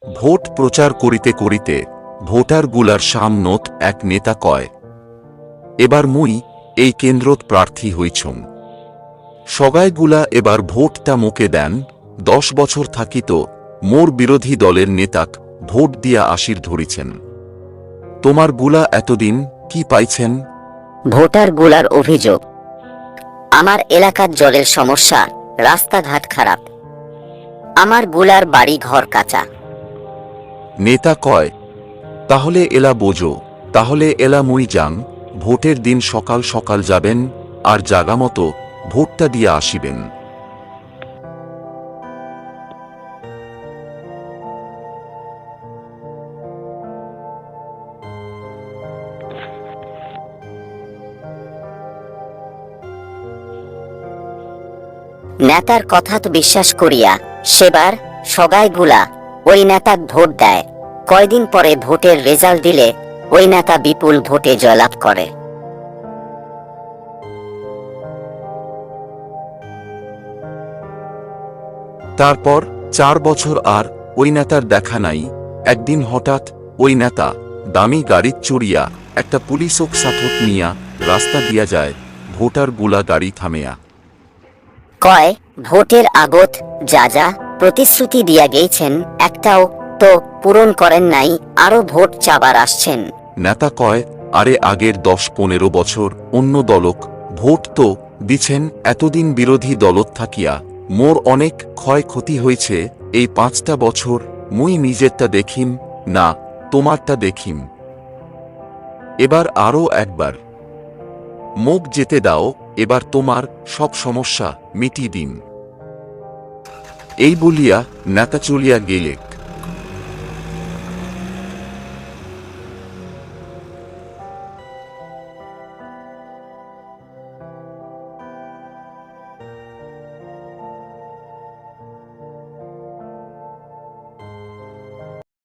Vote প্রচার করিতে করিতে ভোটারগুলার সামনত এক নেতা কয়, এবার মুই এই কেন্দ্রত প্রার্থী হইছং। সগাইগুলা এবার ভোটটা মোকে দেন, 10 বছর থাকিত মোর বিরোধী দলের নেতাক ভোট দিয়া আশির ধরিছেন। তোমার গুলা এতদিন কি পাইছেন? ভোটারগুলার অভিযোগ, আমার এলাকার জলের সমস্যা, রাস্তাঘাট খারাপ, আমার গুলার বাড়ি ঘর কাঁচা। নেতা কয়, তাহলে এলা বোঝো, তাহলে এলা মুই যাং, ভোটের দিন সকাল সকাল যাবেন আর জাগামতো ভোটটা দিয়া আসিবেন। নেতার কথা তো বিশ্বাস করিয়া সেবার সগাইগুলা ওই নেতাক ভোট দেয়। কয়দিন পরে ভোটের রেজাল্ট দিলে ওই নেতা বিপুল ভোটে জয়লাভ করে। তারপর 4 বছর আর ওই নেতার দেখা নাই। একদিন হঠাৎ ওই নেতা দামি গাড়িত চড়িয়া একটা পুলিশক সাথত নিয়া রাস্তা দিয়া যায়। ভোটার গুলা গাড়ি থামেয়া কয়, ভোটের আগত যা যা প্রতিশ্রুতি দিয়া গেছেন একটাও তো পূরণ করেন নাই, আরো ভোট চাবার আসছেন। নেতা কয়, আরে আগের 10-15 বছর অন্য দলক ভোট তো দিছেন, এতদিন বিরোধী দলত থাকিয়া মোর অনেক ক্ষয়ক্ষতি হয়েছে। এই 5টা বছর মুই নিজেরটা দেখিম না, তোমারটা দেখিম। এবার আরও একবার মুখ যেতে দাও, এবার তোমার সব সমস্যা মিটি দিন। এই বলিয়া নেতা চলিয়া গেলে